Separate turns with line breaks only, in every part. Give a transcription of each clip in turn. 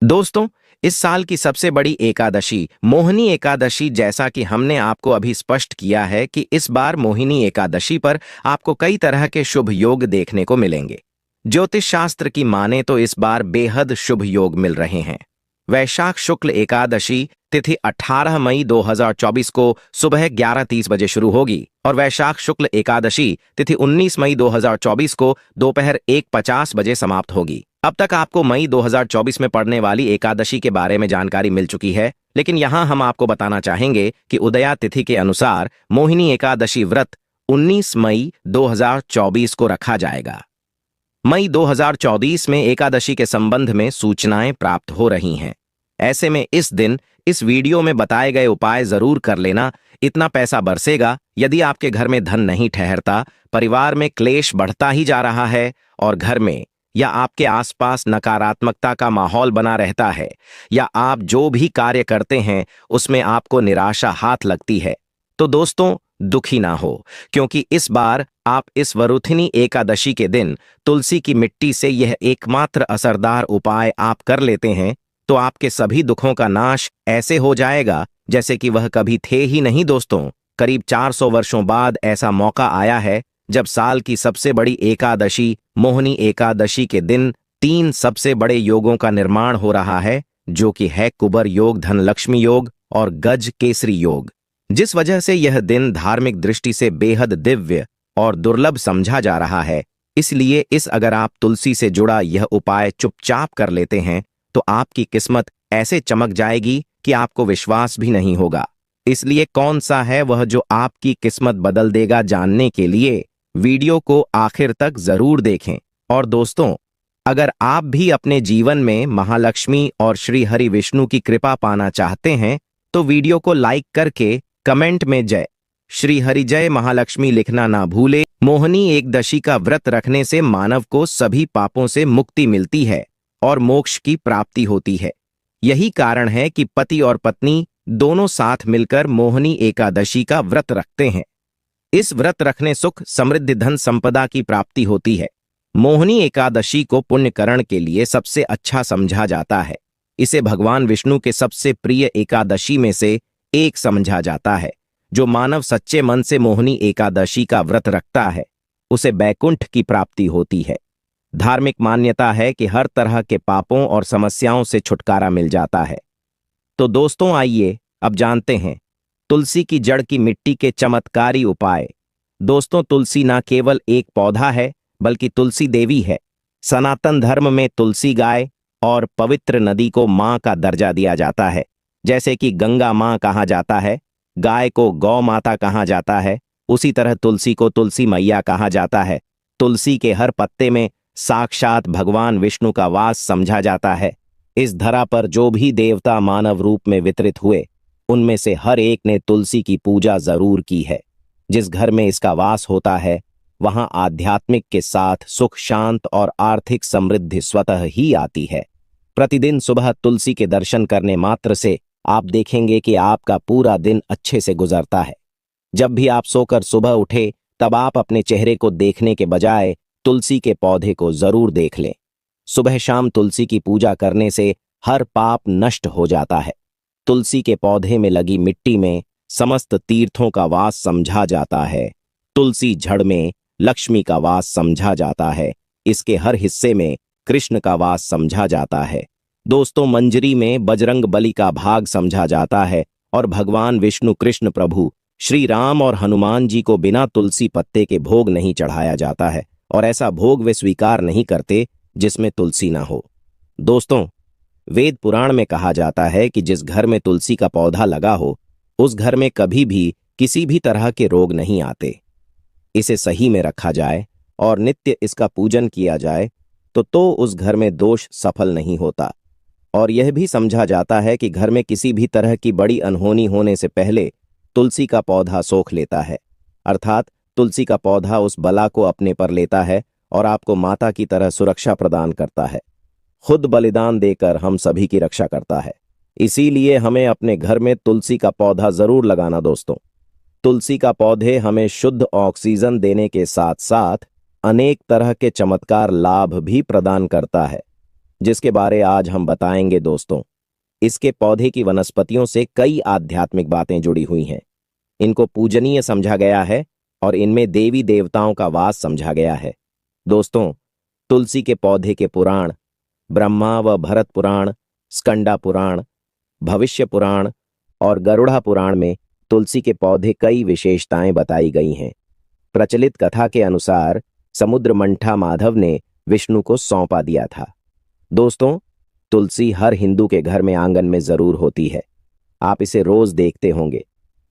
दोस्तों, इस साल की सबसे बड़ी एकादशी मोहिनी एकादशी, जैसा कि हमने आपको अभी स्पष्ट किया है कि इस बार मोहिनी एकादशी पर आपको कई तरह के शुभ योग देखने को मिलेंगे। ज्योतिष शास्त्र की माने तो इस बार बेहद शुभ योग मिल रहे हैं। वैशाख शुक्ल एकादशी तिथि 18 मई 2024 को सुबह 11:30 बजे शुरू होगी और वैशाख शुक्ल एकादशी तिथि 19 मई 2024 को दोपहर 1:50 बजे समाप्त होगी। अब तक आपको मई 2024 में पड़ने वाली एकादशी के बारे में जानकारी मिल चुकी है, लेकिन यहां हम आपको बताना चाहेंगे कि उदया तिथि के अनुसार मोहिनी एकादशी व्रत 19 मई 2024 को रखा जाएगा। मई 2024 में एकादशी के संबंध में सूचनाएं प्राप्त हो रही हैं। ऐसे में इस दिन इस वीडियो में बताए गए उपाय जरूर कर लेना। इतना पैसा बरसेगा यदि आपके घर में धन नहीं ठहरता, परिवार में क्लेश बढ़ता ही जा रहा है और घर में या आपके आसपास नकारात्मकता का माहौल बना रहता है, या आप जो भी कार्य करते हैं उसमें आपको निराशा हाथ लगती है, तो दोस्तों दुखी ना हो, क्योंकि इस बार आप इस वरुथिनी एकादशी के दिन तुलसी की मिट्टी से यह एकमात्र असरदार उपाय आप कर लेते हैं तो आपके सभी दुखों का नाश ऐसे हो जाएगा जैसे कि वह कभी थे ही नहीं। दोस्तों, करीब 400 वर्षों बाद ऐसा मौका आया है जब साल की सबसे बड़ी एकादशी मोहिनी एकादशी के दिन 3 सबसे बड़े योगों का निर्माण हो रहा है, जो कि है कुबर योग, धनलक्ष्मी योग और गज केसरी योग, जिस वजह से यह दिन धार्मिक दृष्टि से बेहद दिव्य और दुर्लभ समझा जा रहा है। इसलिए अगर आप तुलसी से जुड़ा यह उपाय चुपचाप कर लेते हैं तो आपकी किस्मत ऐसे चमक जाएगी कि आपको विश्वास भी नहीं होगा। इसलिए कौन सा है वह जो आपकी किस्मत बदल देगा, जानने के लिए वीडियो को आखिर तक जरूर देखें। और दोस्तों, अगर आप भी अपने जीवन में महालक्ष्मी और श्री हरि विष्णु की कृपा पाना चाहते हैं तो वीडियो को लाइक करके कमेंट में जय श्री हरि जय महालक्ष्मी लिखना ना भूले। मोहिनी एकदशी का व्रत रखने से मानव को सभी पापों से मुक्ति मिलती है और मोक्ष की प्राप्ति होती है। यही कारण है कि पति और पत्नी दोनों साथ मिलकर मोहिनी एकादशी का व्रत रखते हैं। इस व्रत रखने सुख, समृद्धि, धन संपदा की प्राप्ति होती है। मोहिनी एकादशी को पुण्यकरण के लिए सबसे अच्छा समझा जाता है। इसे भगवान विष्णु के सबसे प्रिय एकादशी में से एक समझा जाता है। जो मानव सच्चे मन से मोहिनी एकादशी का व्रत रखता है उसे बैकुंठ की प्राप्ति होती है। धार्मिक मान्यता है कि हर तरह के पापों और समस्याओं से छुटकारा मिल जाता है। तो दोस्तों, आइए अब जानते हैं तुलसी की जड़ की मिट्टी के चमत्कारी उपाय। दोस्तों, तुलसी न केवल एक पौधा है बल्कि तुलसी देवी है। सनातन धर्म में तुलसी गाय और पवित्र नदी को मां का दर्जा दिया जाता है। जैसे कि गंगा मां कहा जाता है, गाय को गौ माता कहा जाता है, उसी तरह तुलसी को तुलसी मैया कहा जाता है। तुलसी के हर पत्ते में साक्षात भगवान विष्णु का वास समझा जाता है। इस धरा पर जो भी देवता मानव रूप में वितरित हुए उनमें से हर एक ने तुलसी की पूजा जरूर की है। जिस घर में इसका वास होता है वहां आध्यात्मिक के साथ सुख, शांत और आर्थिक समृद्धि स्वतः ही आती है। प्रतिदिन सुबह तुलसी के दर्शन करने मात्र से आप देखेंगे कि आपका पूरा दिन अच्छे से गुजरता है। जब भी आप सोकर सुबह उठे तब आप अपने चेहरे को देखने के बजाय तुलसी के पौधे को जरूर देख लें। सुबह शाम तुलसी की पूजा करने से हर पाप नष्ट हो जाता है। तुलसी के पौधे में लगी मिट्टी में समस्त तीर्थों का वास समझा जाता है। तुलसी जड़ में लक्ष्मी का वास समझा जाता है। इसके हर हिस्से में कृष्ण का वास समझा जाता है। दोस्तों, मंजरी में बजरंग बली का भाग समझा जाता है और भगवान विष्णु, कृष्ण प्रभु, श्री राम और हनुमान जी को बिना तुलसी पत्ते के भोग नहीं चढ़ाया जाता है और ऐसा भोग वे स्वीकार नहीं करते जिसमें तुलसी ना हो। दोस्तों, वेद पुराण में कहा जाता है कि जिस घर में तुलसी का पौधा लगा हो उस घर में कभी भी किसी भी तरह के रोग नहीं आते। इसे सही में रखा जाए और नित्य इसका पूजन किया जाए तो उस घर में दोष सफल नहीं होता। और यह भी समझा जाता है कि घर में किसी भी तरह की बड़ी अनहोनी होने से पहले तुलसी का पौधा सोख लेता है, अर्थात तुलसी का पौधा उस बला को अपने पर लेता है और आपको माता की तरह सुरक्षा प्रदान करता है। खुद बलिदान देकर हम सभी की रक्षा करता है। इसीलिए हमें अपने घर में तुलसी का पौधा जरूर लगाना। दोस्तों, तुलसी का पौधे हमें शुद्ध ऑक्सीजन देने के साथ साथ अनेक तरह के चमत्कार लाभ भी प्रदान करता है। जिसके बारे आज हम बताएंगे दोस्तों। इसके पौधे की वनस्पतियों से कई आध्यात्मिक बातें जुड़ी हुई हैं। इनको पूजनीय समझा गया है और इनमें देवी देवताओं का वास समझा गया है। दोस्तों, तुलसी के पौधे के पुराण ब्रह्मा व भरत पुराण, स्कंदा पुराण, भविष्य पुराण और गरुड़ा पुराण में तुलसी के पौधे कई विशेषताएं बताई गई हैं। प्रचलित कथा के अनुसार समुद्र मंठा माधव ने विष्णु को सौंपा दिया था। दोस्तों, तुलसी हर हिंदू के घर में आंगन में जरूर होती है। आप इसे रोज देखते होंगे,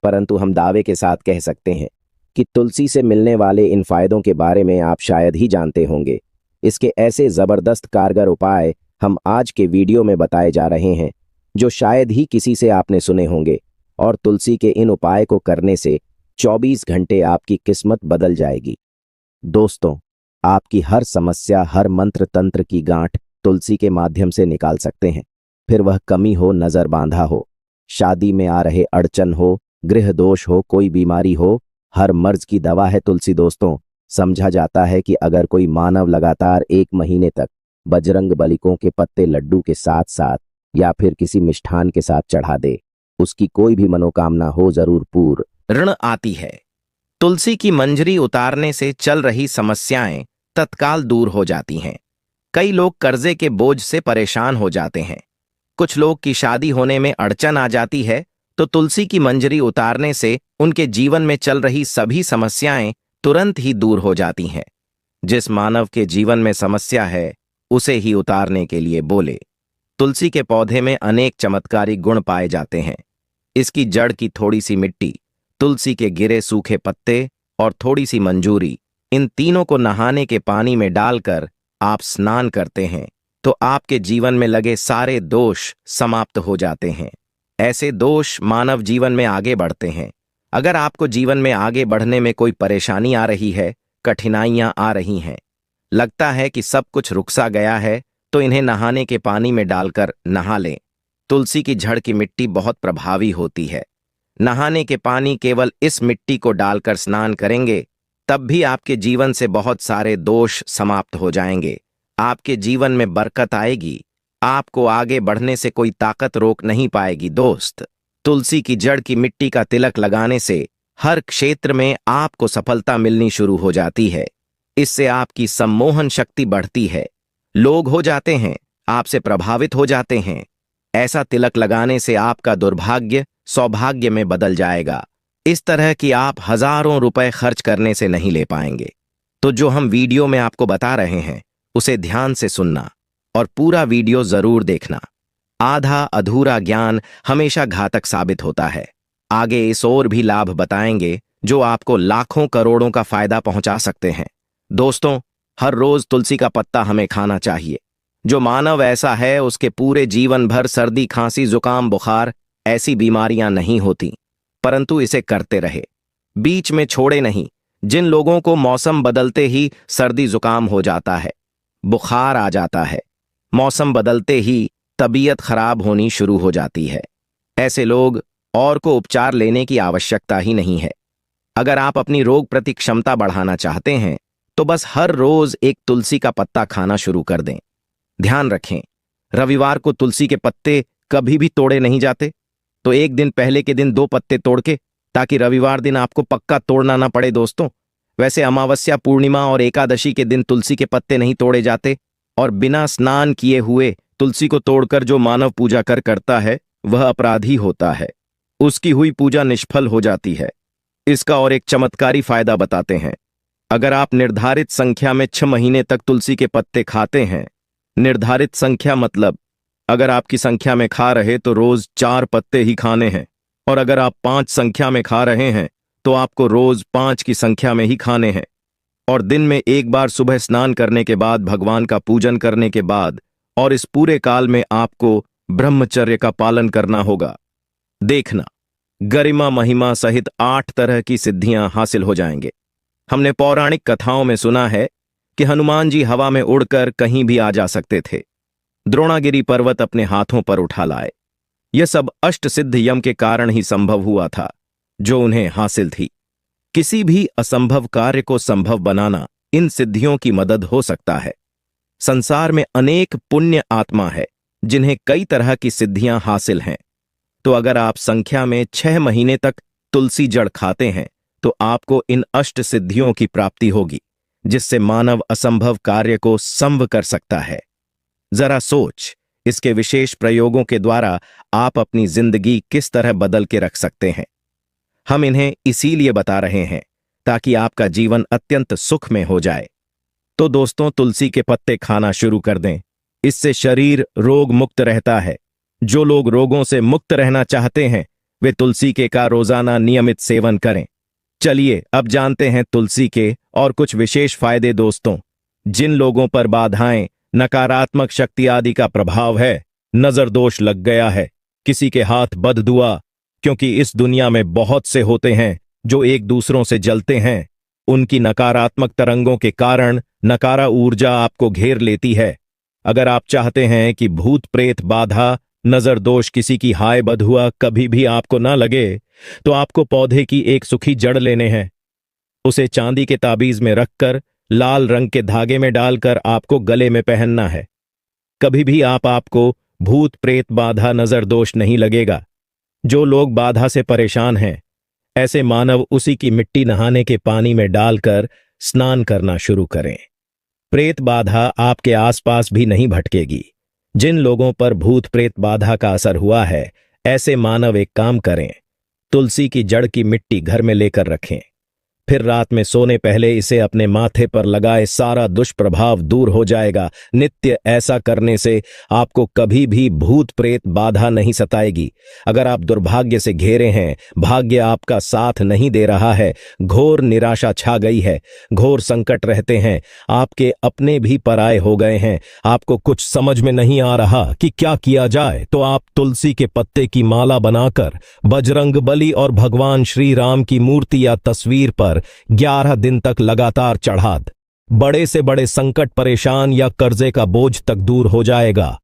परंतु हम दावे के साथ कह सकते हैं कि तुलसी से मिलने वाले इन फायदों के बारे में आप शायद ही जानते होंगे। इसके ऐसे जबरदस्त कारगर उपाय हम आज के वीडियो में बताए जा रहे हैं, जो शायद ही किसी से आपने सुने होंगे। और तुलसी के इन उपाय को करने से 24 घंटे आपकी किस्मत बदल जाएगी। दोस्तों, आपकी हर समस्या, हर मंत्र तंत्र की गांठ तुलसी के माध्यम से निकाल सकते हैं। फिर वह कमी हो, नजर बांधा हो, शादी में आ रहे अड़चन हो, गृह दोष हो, कोई बीमारी हो, हर मर्ज की दवा है तुलसी। दोस्तों, समझा जाता है कि अगर कोई मानव लगातार 1 महीने तक बजरंग बलिकों के पत्ते लड्डू के साथ साथ या फिर किसी मिष्ठान के साथ चढ़ा दे, उसकी कोई भी मनोकामना हो जरूर पूर्ण आती है। तुलसी की मंजरी उतारने से चल रही समस्याएं तत्काल दूर हो जाती हैं। कई लोग कर्जे के बोझ से परेशान हो जाते हैं। कुछ लोग की शादी होने में अड़चन आ जाती है, तो तुलसी की मंजरी उतारने से उनके जीवन में चल रही सभी समस्याएं तुरंत ही दूर हो जाती हैं। जिस मानव के जीवन में समस्या है, उसे ही उतारने के लिए बोले। तुलसी के पौधे में अनेक चमत्कारी गुण पाए जाते हैं। इसकी जड़ की थोड़ी सी मिट्टी, तुलसी के गिरे सूखे पत्ते और थोड़ी सी मंजूरी, इन तीनों को नहाने के पानी में डालकर आप स्नान करते हैं तो आपके जीवन में लगे सारे दोष समाप्त हो जाते हैं। ऐसे दोष मानव जीवन में आगे बढ़ते हैं। अगर आपको जीवन में आगे बढ़ने में कोई परेशानी आ रही है, कठिनाइयां आ रही हैं, लगता है कि सब कुछ रुक सा गया है, तो इन्हें नहाने के पानी में डालकर नहा लें। तुलसी की जड़ की मिट्टी बहुत प्रभावी होती है। नहाने के पानी केवल इस मिट्टी को डालकर स्नान करेंगे, तब भी आपके जीवन से बहुत सारे दोष समाप्त हो जाएंगे। आपके जीवन में बरकत आएगी। आपको आगे बढ़ने से कोई ताकत रोक नहीं पाएगी। दोस्त, तुलसी की जड़ की मिट्टी का तिलक लगाने से हर क्षेत्र में आपको सफलता मिलनी शुरू हो जाती है। इससे आपकी सम्मोहन शक्ति बढ़ती है। लोग हो जाते हैं, आपसे प्रभावित हो जाते हैं। ऐसा तिलक लगाने से आपका दुर्भाग्य सौभाग्य में बदल जाएगा। इस तरह कि आप हजारों रुपए खर्च करने से नहीं ले पाएंगे। तो जो हम वीडियो में आपको बता रहे हैं, उसे ध्यान से सुनना और पूरा वीडियो जरूर देखना। आधा अधूरा ज्ञान हमेशा घातक साबित होता है। आगे इस और भी लाभ बताएंगे जो आपको लाखों करोड़ों का फायदा पहुंचा सकते हैं। दोस्तों, हर रोज तुलसी का पत्ता हमें खाना चाहिए। जो मानव ऐसा है, उसके पूरे जीवन भर सर्दी, खांसी, जुकाम, बुखार ऐसी बीमारियां नहीं होती, परंतु इसे करते रहे, बीच में छोड़े नहीं। जिन लोगों को मौसम बदलते ही सर्दी जुकाम हो जाता है, बुखार आ जाता है, मौसम बदलते ही तबीयत खराब होनी शुरू हो जाती है, ऐसे लोग और को उपचार लेने की आवश्यकता ही नहीं है। अगर आप अपनी रोग प्रति क्षमता बढ़ाना चाहते हैं, तो बस हर रोज एक तुलसी का पत्ता खाना शुरू कर दें। ध्यान रखें, रविवार को तुलसी के पत्ते कभी भी तोड़े नहीं जाते, तो एक दिन पहले के दिन 2 पत्ते तोड़ के, ताकि रविवार दिन आपको पक्का तोड़ना ना पड़े। दोस्तों, वैसे अमावस्या, पूर्णिमा और एकादशी के दिन तुलसी के पत्ते नहीं तोड़े जाते, और बिना स्नान किए हुए तुलसी को तोड़कर जो मानव पूजा करता है, वह अपराधी होता है। उसकी हुई पूजा निष्फल हो जाती है। इसका और एक चमत्कारी फायदा बताते हैं। अगर आप निर्धारित संख्या में 6 महीने तक तुलसी के पत्ते खाते हैं, निर्धारित संख्या मतलब अगर आपकी संख्या में खा रहे तो रोज 4 पत्ते ही खाने हैं, और अगर आप 5 संख्या में खा रहे हैं तो आपको रोज 5 की संख्या में ही खाने हैं। और दिन में एक बार सुबह स्नान करने के बाद, भगवान का पूजन करने के बाद, और इस पूरे काल में आपको ब्रह्मचर्य का पालन करना होगा। देखना, गरिमा महिमा सहित 8 तरह की सिद्धियां हासिल हो जाएंगे। हमने पौराणिक कथाओं में सुना है कि हनुमान जी हवा में उड़कर कहीं भी आ जा सकते थे। द्रोणागिरी पर्वत अपने हाथों पर उठा लाए। यह सब अष्ट सिद्ध यम के कारण ही संभव हुआ था, जो उन्हें हासिल थी। किसी भी असंभव कार्य को संभव बनाना इन सिद्धियों की मदद हो सकता है। संसार में अनेक पुण्य आत्मा है जिन्हें कई तरह की सिद्धियां हासिल हैं। तो अगर आप संख्या में 6 महीने तक तुलसी जड़ खाते हैं तो आपको इन अष्ट सिद्धियों की प्राप्ति होगी, जिससे मानव असंभव कार्य को संभव कर सकता है। जरा सोच, इसके विशेष प्रयोगों के द्वारा आप अपनी जिंदगी किस तरह बदल के रख सकते हैं। हम इन्हें इसीलिए बता रहे हैं ताकि आपका जीवन अत्यंत सुख में हो जाए। तो दोस्तों, तुलसी के पत्ते खाना शुरू कर दें। इससे शरीर रोग मुक्त रहता है। जो लोग रोगों से मुक्त रहना चाहते हैं वे तुलसी के का रोजाना नियमित सेवन करें। चलिए अब जानते हैं तुलसी के और कुछ विशेष फायदे। दोस्तों, जिन लोगों पर बाधाएं, नकारात्मक शक्ति आदि का प्रभाव है, नजर दोष लग गया है, किसी के हाथ बददुआ, क्योंकि इस दुनिया में बहुत से होते हैं जो एक दूसरों से जलते हैं, उनकी नकारात्मक तरंगों के कारण नकारा ऊर्जा आपको घेर लेती है। अगर आप चाहते हैं कि भूत प्रेत बाधा, नजर दोष, किसी की हाय बदहुआ कभी भी आपको ना लगे, तो आपको पौधे की एक सूखी जड़ लेने हैं। उसे चांदी के ताबीज में रखकर लाल रंग के धागे में डालकर आपको गले में पहनना है। कभी भी आपको भूत प्रेत बाधा, नजर दोष नहीं लगेगा। जो लोग बाधा से परेशान हैं, ऐसे मानव उसी की मिट्टी नहाने के पानी में डालकर स्नान करना शुरू करें। प्रेत बाधा आपके आसपास भी नहीं भटकेगी। जिन लोगों पर भूत प्रेत बाधा का असर हुआ है, ऐसे मानव एक काम करें, तुलसी की जड़ की मिट्टी घर में लेकर रखें। फिर रात में सोने पहले इसे अपने माथे पर लगाए, सारा दुष्प्रभाव दूर हो जाएगा। नित्य ऐसा करने से आपको कभी भी भूत प्रेत बाधा नहीं सताएगी। अगर आप दुर्भाग्य से घिरे हैं, भाग्य आपका साथ नहीं दे रहा है, घोर निराशा छा गई है, घोर संकट रहते हैं, आपके अपने भी पराये हो गए हैं, आपको कुछ समझ में नहीं आ रहा कि क्या किया जाए, तो आप तुलसी के पत्ते की माला बनाकर बजरंगबली और भगवान श्री राम की मूर्ति या तस्वीर पर 11 दिन तक लगातार चढ़ा दें। बड़े से बड़े संकट, परेशान या कर्जे का बोझ तक दूर हो जाएगा।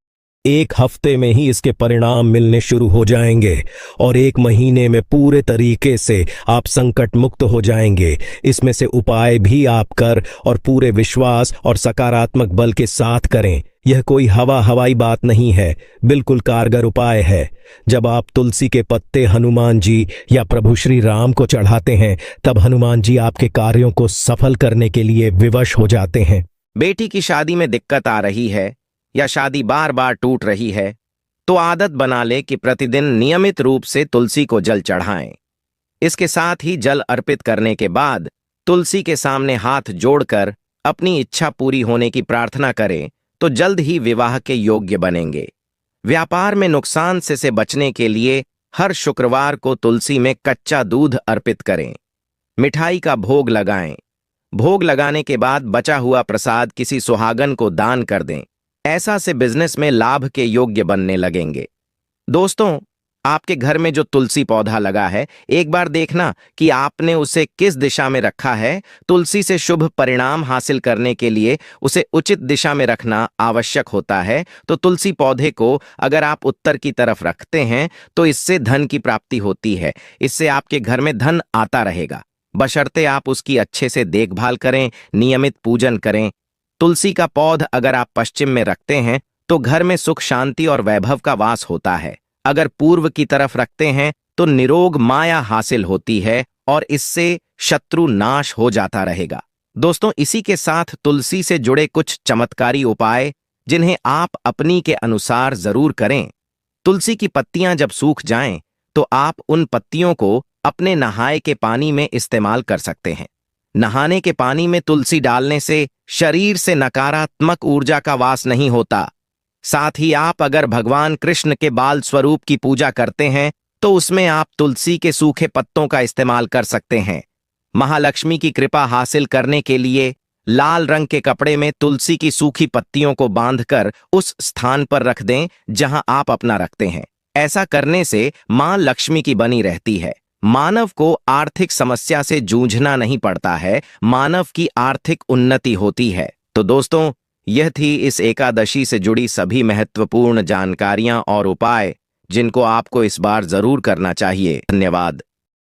1 हफ्ते में ही इसके परिणाम मिलने शुरू हो जाएंगे और 1 महीने में पूरे तरीके से आप संकट मुक्त हो जाएंगे। इसमें से उपाय भी आप कर और पूरे विश्वास और सकारात्मक बल के साथ करें। यह कोई हवाई बात नहीं है, बिल्कुल कारगर उपाय है। जब आप तुलसी के पत्ते हनुमान जी या प्रभु श्री राम को चढ़ाते हैं, तब हनुमान जी आपके कार्यों को सफल करने के लिए विवश हो जाते हैं। बेटी की शादी में दिक्कत आ रही है या शादी बार बार टूट रही है, तो आदत बना ले कि प्रतिदिन नियमित रूप से तुलसी को जल चढ़ाएं। इसके साथ ही जल अर्पित करने के बाद तुलसी के सामने हाथ जोड़कर अपनी इच्छा पूरी होने की प्रार्थना करें, तो जल्द ही विवाह के योग्य बनेंगे। व्यापार में नुकसान से बचने के लिए हर शुक्रवार को तुलसी में कच्चा दूध अर्पित करें। मिठाई का भोग लगाएं। भोग लगाने के बाद बचा हुआ प्रसाद किसी सुहागन को दान कर दें। ऐसा से बिजनेस में लाभ के योग्य बनने लगेंगे। दोस्तों, आपके घर में जो तुलसी पौधा लगा है, एक बार देखना कि आपने उसे किस दिशा में रखा है। तुलसी से शुभ परिणाम हासिल करने के लिए उसे उचित दिशा में रखना आवश्यक होता है। तो तुलसी पौधे को अगर आप उत्तर की तरफ रखते हैं तो इससे धन की प्राप्ति होती है। इससे आपके घर में धन आता रहेगा, बशर्ते आप उसकी अच्छे से देखभाल करें, नियमित पूजन करें। तुलसी का पौध अगर आप पश्चिम में रखते हैं तो घर में सुख, शांति और वैभव का वास होता है। अगर पूर्व की तरफ रखते हैं तो निरोग माया हासिल होती है और इससे शत्रु नाश हो जाता रहेगा। दोस्तों, इसी के साथ तुलसी से जुड़े कुछ चमत्कारी उपाय जिन्हें आप अपनी के अनुसार जरूर करें। तुलसी की पत्तियां जब सूख जाएं तो आप उन पत्तियों को अपने नहाए के पानी में इस्तेमाल कर सकते हैं। नहाने के पानी में तुलसी डालने से शरीर से नकारात्मक ऊर्जा का वास नहीं होता। साथ ही आप अगर भगवान कृष्ण के बाल स्वरूप की पूजा करते हैं तो उसमें आप तुलसी के सूखे पत्तों का इस्तेमाल कर सकते हैं। महालक्ष्मी की कृपा हासिल करने के लिए लाल रंग के कपड़े में तुलसी की सूखी पत्तियों को बांधकर उस स्थान पर रख दें जहां आप अपना रखते हैं। ऐसा करने से मां लक्ष्मी की बनी रहती है। मानव को आर्थिक समस्या से जूझना नहीं पड़ता है, मानव की आर्थिक उन्नति होती है। तो दोस्तों, यह थी इस एकादशी से जुड़ी सभी महत्वपूर्ण जानकारियां और उपाय जिनको आपको इस बार जरूर करना चाहिए। धन्यवाद।